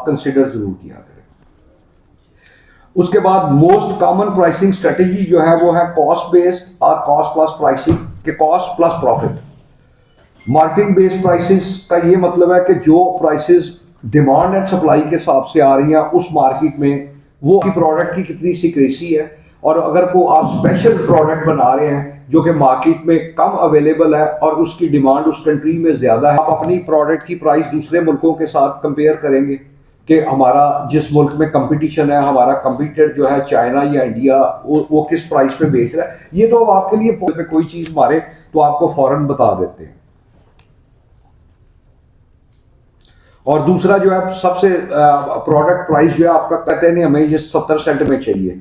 Consider जरूर किया करें। उसके बाद मोस्ट कॉमन प्राइसिंग स्ट्रेटेजी जो है वो है कॉस्ट बेस्ड और कॉस्ट प्लस प्राइसिंग के cost plus profit. Marketing based prices का ये मतलब है कि जो प्राइसेस डिमांड एंड सप्लाई के हिसाब से आ रही हैं उस मार्केट में वो प्रोडक्ट की कितनी सिक्रेसी है, और अगर को आप स्पेशल प्रोडक्ट बना रहे हैं जो कि मार्केट में कम अवेलेबल है और उसकी डिमांड उस कंट्री में ज़्यादा है, आप अपनी प्रोडक्ट की प्राइस दूसरे मुल्कों के साथ कंपेयर करेंगे कि हमारा जिस मुल्क में कंपटीशन है, हमारा कंपटीटर जो है चाइना या इंडिया, वो किस प्राइस पे बेच रहा है। ये तो आपके लिए कोई चीज़ मारे तो आपको फौरन बता देते हैं। और दूसरा जो है सबसे प्रोडक्ट प्राइस जो है आपका कहते नहीं हमें ये 70 सेंट में चाहिए,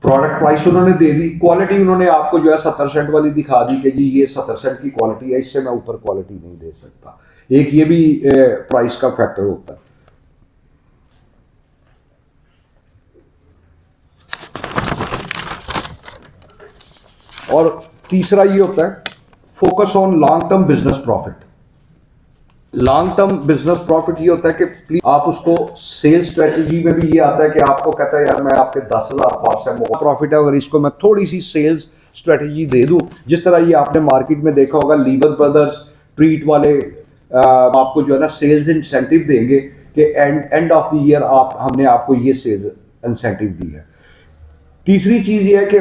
प्रोडक्ट प्राइस उन्होंने दे दी, क्वालिटी उन्होंने आपको जो है 70 सेंट वाली दिखा दी कि जी ये 70 सेंट की क्वालिटी है, इससे मैं ऊपर क्वालिटी नहीं दे सकता। एक ये भी प्राइस का फैक्टर होता है। और तीसरा ये होता है focus on long term business profit. Long term business profit ये होता है कि प्लीज आप उसको सेल्स स्ट्रेटजी में भी ये आता है कि आपको कहता है यार मैं आपके 10,000 प्रॉफिट है, अगर इसको मैं थोड़ी सी सेल्स स्ट्रेटजी दे दूं, जिस तरह ये आपने मार्केट में देखा होगा लीवर ब्रदर्स ट्रीट वाले आपको जो है ना सेल्स इंसेंटिव देंगे कि एंड ऑफ द ईयर हमने आपको ये सेल्स इंसेंटिव दी है। तीसरी चीज ये है कि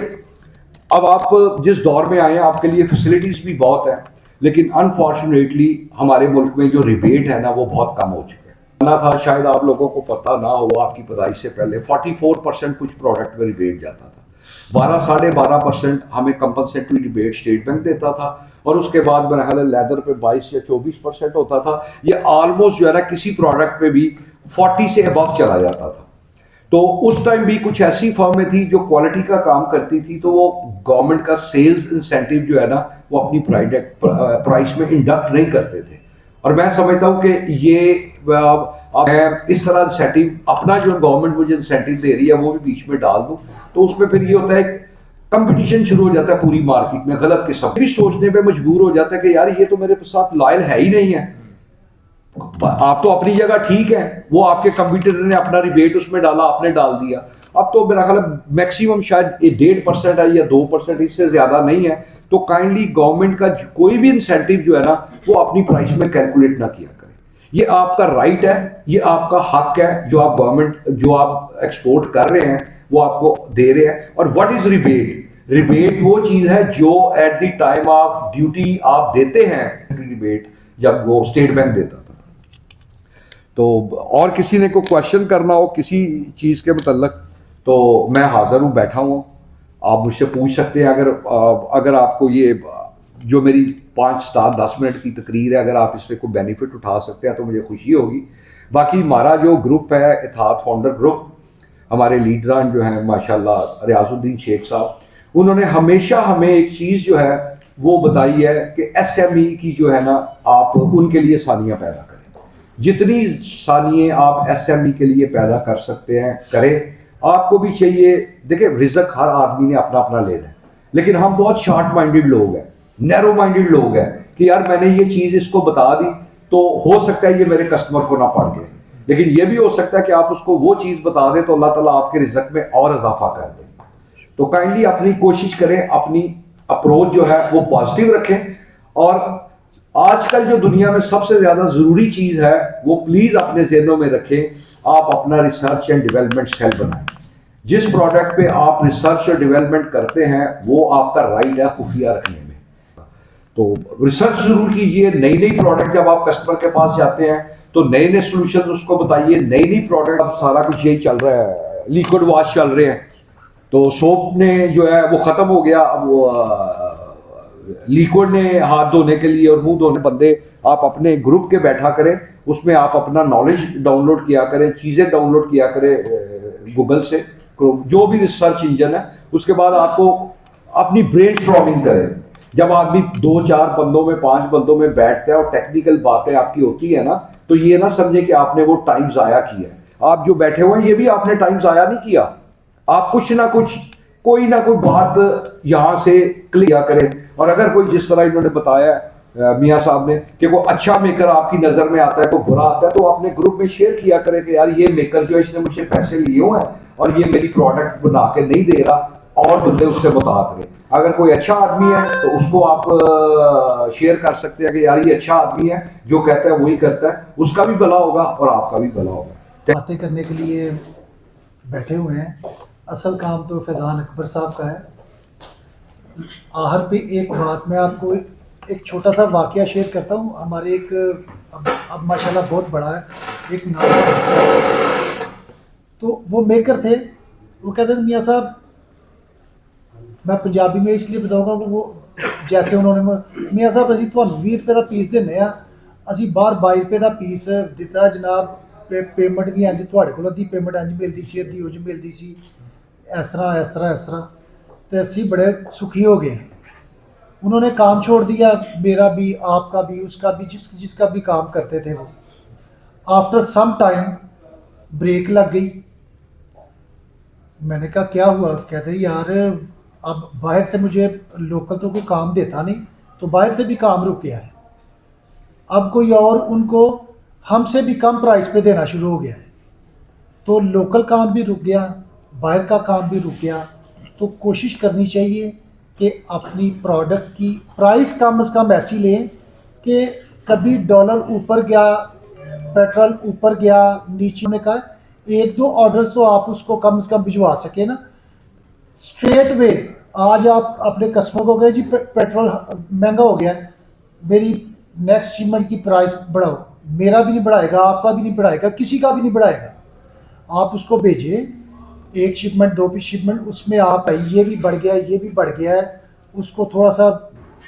अब आप जिस दौर में आए हैं आपके लिए फैसिलिटीज भी बहुत है, लेकिन अनफॉर्चुनेटली हमारे मुल्क में जो रिबेट है ना वो बहुत कम हो चुके हैं ना था, शायद आप लोगों को पता ना हो, आपकी पैदाइश से पहले 44% कुछ प्रोडक्ट में रिबेट जाता था, 12-12.5% हमें कंपनसेटरी रिबेट स्टेट बैंक देता था, और उसके बाद मेरा ख्याल है लेदर पे 22 या 24% होता था। ये ऑलमोस्ट जो है ना किसी प्रोडक्ट पे भी 40 से अबव चला जाता था। तो उस टाइम भी कुछ ऐसी फर्में थी जो क्वालिटी का काम करती थी, तो वो गवर्नमेंट का सेल्स इंसेंटिव जो है ना वो अपनी प्राइस में इंडक्ट नहीं करते थे। और मैं समझता हूँ कि ये इस तरह इंसेंटिव अपना जो गवर्नमेंट मुझे इंसेंटिव दे रही है वो भी बीच में डाल दूँ, तो उसमें फिर ये होता है कंपटीशन शुरू हो जाता है पूरी मार्केट में, गलत किस्म भी सोचने पे मजबूर हो जाता है कि यार ये तो मेरे साथ लॉयल है ही नहीं है। आप तो अपनी जगह ठीक है, वो आपके कंप्यूटर ने अपना रिबेट उसमें डाला, आपने डाल दिया। अब तो मेरा ख्याल मैक्सिमम शायद 1.5% है या 2%, इससे ज्यादा नहीं है। तो काइंडली गवर्नमेंट का कोई भी इंसेंटिव जो है ना वो अपनी प्राइस में कैलकुलेट ना किया करे। ये आपका राइट है, ये आपका हक है, जो आप गवर्नमेंट जो आप एक्सपोर्ट कर रहे हैं वो आपको दे रहे हैं। और व्हाट इज रिबेट? रिबेट वो चीज है जो at the time of duty आप देते हैं, रिबेट जब वो स्टेट बैंक देता था। तो और किसी ने को क्वेश्चन करना हो किसी चीज़ के मतलब तो मैं हाजिर हूँ, बैठा हूँ, आप मुझसे पूछ सकते हैं। अगर आपको ये जो मेरी 5-10 मिनट की तकरीर है, अगर आप इससे कोई बेनिफिट उठा सकते हैं तो मुझे खुशी होगी। बाकी हमारा जो ग्रुप है इत्तेहाद फाउंडर ग्रुप, हमारे लीडरान जो हैं माशाल्लाह रियाजुद्दीन शेख साहब, उन्होंने हमेशा हमें एक चीज़ जो है वो बताई है कि SME की जो है ना आप उनके लिए सानियाँ पैदा करें। जितनी सानिये आप SME के लिए पैदा कर सकते हैं करें। आपको भी चाहिए, देखिए रिज़्क हर आदमी ने अपना अपना लेना है, लेकिन हम बहुत शॉर्ट माइंडेड लोग हैं, नैरो माइंडेड लोग हैं कि यार मैंने ये चीज़ इसको बता दी तो हो सकता है ये मेरे कस्टमर को ना पड़ गए, लेकिन ये भी हो सकता है कि आप उसको वो चीज़ बता दें तो अल्लाह ताला आपके रिज़्क में और इजाफा कर दें। तो काइंडली अपनी कोशिश करें, अपनी अप्रोच जो है वो पॉजिटिव रखें। और आजकल जो दुनिया में सबसे ज्यादा जरूरी चीज है वो प्लीज अपने ज़हनों में रखें, आप अपना रिसर्च एंड डेवलपमेंट सेल बनाएं। जिस प्रोडक्ट पे आप रिसर्च और डेवलपमेंट करते हैं वो आपका राइट है खुफिया रखने में। तो रिसर्च जरूर कीजिए, नई नई प्रोडक्ट जब आप कस्टमर के पास जाते हैं तो नए नए सोल्यूशन उसको बताइए, नई नई प्रोडक्ट। अब सारा कुछ यही चल रहा है, लिक्विड वॉश चल रहे हैं, तो सोप ने जो है वो खत्म हो गया, अब वो लिक्विड ने हाथ धोने के लिए और मुंह धोने बंदे आप अपने ग्रुप के बैठा करें, उसमें आप अपना नॉलेज डाउनलोड किया करें, चीज़ें डाउनलोड किया करें गूगल से, जो भी रिसर्च इंजन है। उसके बाद आपको अपनी ब्रेन स्ट्रॉमिंग करें। जब आदमी 2-4 बंदों में 5 बंदों में बैठता है और टेक्निकल बातें आपकी होती है ना, तो ये ना समझे कि आपने वो टाइम ज़ाया किया है। आप जो बैठे हुए हैं ये भी आपने टाइम ज़ाया नहीं किया, आप कुछ ना कुछ कोई ना कोई बात यहाँ से क्लियर करें। और अगर कोई जिस तरह इन्होंने बताया मियाँ साहब ने कि कोई अच्छा मेकर आपकी नज़र में आता है, कोई बुरा आता है, तो अपने ग्रुप में शेयर किया करें कि यार ये मेकर जो है इसने मुझसे पैसे लिए हुए हैं और ये मेरी प्रोडक्ट बना के नहीं दे रहा, और बंदे उससे मुताहत रहे। अगर कोई अच्छा आदमी है तो उसको आप शेयर कर सकते हैं कि यार ये अच्छा आदमी है, जो कहता है वही करता है, उसका भी भला होगा और आपका भी भला होगा। बातें करने के लिए बैठे हुए हैं। असल काम तो फैज़ान अकबर साहब का है। आहर पे एक बात मैं आपको एक छोटा सा वाक़या शेयर करता हूँ। हमारे एक अब माशाल्लाह बहुत बड़ा है, एक नाम, तो वो मेकर थे। वो कहते थे मियाँ साहब, मैं पंजाबी में इसलिए बताऊँगा कि वो जैसे उन्होंने मियाँ साहब असी ਤੁਹਾਨੂੰ 20 रुपए का पीस देने आ, असी बाहर 22 रुपए का पीस दिता जनाब, पेमेंट भी इंज ਤੁਹਾਡੇ ਕੋਲ ਅੱਧੀ पेमेंट इंज मिलती सी, अद्धी उंज मिलती सी, इस तरह तो असी बड़े सुखी हो गए। उन्होंने काम छोड़ दिया, मेरा भी, आपका भी, उसका भी, जिसका भी काम करते थे वो। आफ्टर सम टाइम ब्रेक लग गई। मैंने कहा क्या हुआ? कहते यार अब बाहर से मुझे लोकल तो कोई काम देता नहीं, तो बाहर से भी काम रुक गया है। अब कोई और उनको हमसे भी कम प्राइस पे देना शुरू हो गया है, तो लोकल काम भी रुक गया, बाहर का काम भी रुक गया। तो कोशिश करनी चाहिए कि अपनी प्रोडक्ट की प्राइस कम से कम ऐसी लें कि कभी डॉलर ऊपर गया, पेट्रोल ऊपर गया, नीचे होने का एक दो ऑर्डर्स तो आप उसको कम से कम भिजवा सके ना। स्ट्रेट वे आज आप अपने कस्टमर को कहें जी पेट्रोल महंगा हो गया है, मेरी नेक्स्ट शिपमेंट की प्राइस बढ़ाओ। मेरा भी नहीं बढ़ाएगा, आपका भी नहीं बढ़ाएगा, किसी का भी नहीं बढ़ाएगा। आप उसको भेजिए, एक शिपमेंट, दो शिपमेंट, उसमें आप ये भी बढ़ गया है, ये भी बढ़ गया है, उसको थोड़ा सा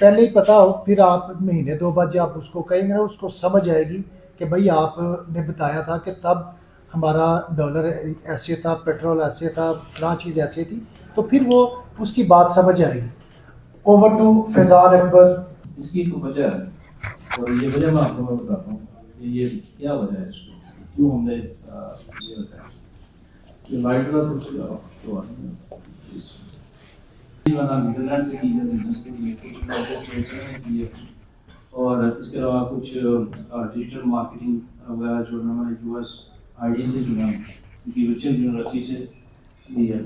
पहले ही पता हो, फिर आप महीने दो बाद जब आप उसको कहेंगे ना, उसको समझ आएगी कि भाई आपने बताया था कि तब हमारा डॉलर ऐसे था, पेट्रोल ऐसे था, फलां चीज़ ऐसे थी, तो फिर वो उसकी बात समझ आएगी। Over to Faizan Akbar. इसकी एक वजह है, और ये वजह मैं आपको बताता हूँ कि ये क्या वजह है इसको, क्यों हमने ये बताया। ये लाइट का कुछ तो नीदरलैंड से की बिजनेस के लिए कुछ किए, और इसके अलावा कुछ डिजिटल मार्केटिंग वगैरह जो हमारे यूएस आईडी से जुड़ा, उनकी विक्टोरिया यूनिवर्सिटी से ली है।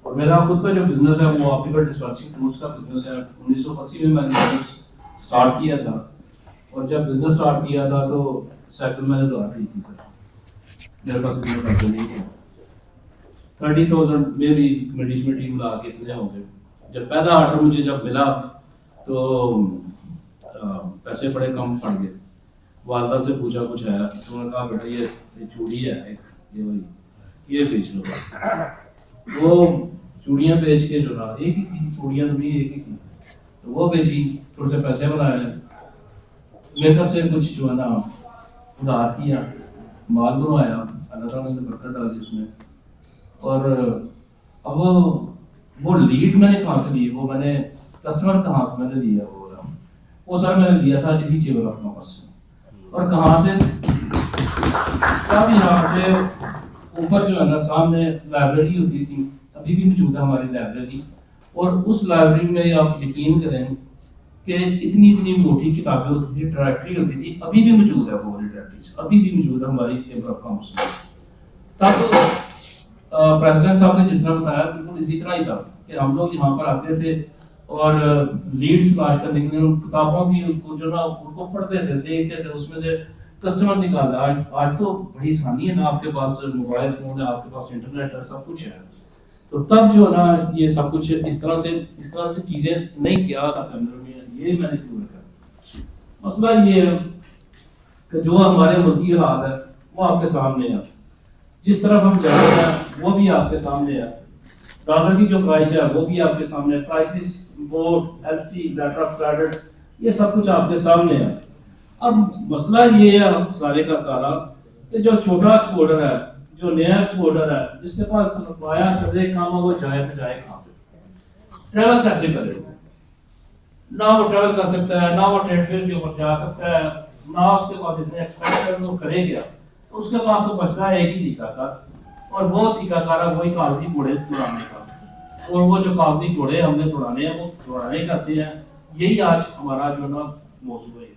और मेरा खुद का जो बिजनेस है वो ऑप्टिकल डिस्पेंसिंग टूल्स का बिजनेस है। 1980 में मैंने स्टार्ट किया था, और जब बिजनेस स्टार्ट किया था तो साइकिल मैंने तो आती थी सर, मेरे पास इतना पैसे नहीं थे। 30,000 में भी मैनेजमेंट टीम ला के इतने हो गए। जब पहला ऑर्डर मुझे जब मिला तो पैसे बड़े कम पड़ गए। वालदा से पूछा कुछ है, तो उन्होंने कहा बेटा ये चूड़ी है एक, ये बेच लो। वो चूड़ियाँ बेच के जो ना, एक ही थी चूड़ियाँ, तो भी एक ही थी, तो वो बेची, थोड़े से पैसे बनाए, मेरे से कुछ जो है ना उधार किया, माल बनवाया, अल्लाह ताला ने बरकत डाली उसमें। और अब वो लीड मैंने कहाँ से ली, वो मैंने कस्टमर कहाँ से मैंने लिया, वो सर मैंने लिया था इसी चेवर ऑफ कॉमर्स से। और कहाँ से, तब यहाँ से ऊपर जो है ना सामने लाइब्रेरी होती थी, अभी भी मौजूद है हमारी लाइब्रेरी, और उस लाइब्रेरी में आप यकीन करें कि इतनी इतनी मोटी किताबें होती थी, डायरेक्टरी होती थी, अभी भी मौजूद है वो डायरेक्टरी, अभी भी मौजूद है हमारी चेंबर ऑफ कॉमर्स में। तब प्रेसिडेंट साहब ने जिस तरह बताया बिल्कुल इसी तरह ही था कि हम लोग यहाँ पर आते थे और लीड्स तलाश करने के लिए उन किताबों की जो ना उनको पढ़ते थे, देखते थे, उसमें से कस्टमर निकालता। आज तो बड़ी आसानी है ना, आपके पास मोबाइल फोन है, आपके पास इंटरनेट है, सब कुछ है। तो तब जो ना ये सब कुछ इस तरह से चीजें नहीं किया ये मैंने क्यों रखा। मसला ये है कि जो हमारे मुल्क की हालात है वो आपके सामने है, जिस तरफ हम जा रहे हैं वो भी आपके सामने है, डॉलर की जो प्राइस है वो भी आपके सामने, prices, board, LC, letter of credit, ये सब कुछ आपके सामने है। अब मसला ये है सारे का सारा कि जो छोटा एक्सपोर्टर है, जो नया एक्सपोर्टर है, जिसके पास रुपया करे काम है, वो जाए तो जाए कहाँ पे, ट्रैवल कैसे करे? ना वो ट्रैवल कर सकता है, ना वो ट्रेड फेयर के ऊपर जा सकता है, ना उसके पास इतने एक्सपेंस वो करेगा, तो उसके पास तो बच रहा है एक ही टीकाकार, और वो टीकाकार है वही कागजी घोड़े तोड़ाने का। और वो जो कागजी घोड़े हमने तोड़ाने हैं वो तोड़ाने कैसे हैं, यही आज हमारा जो ना मौजूद भाई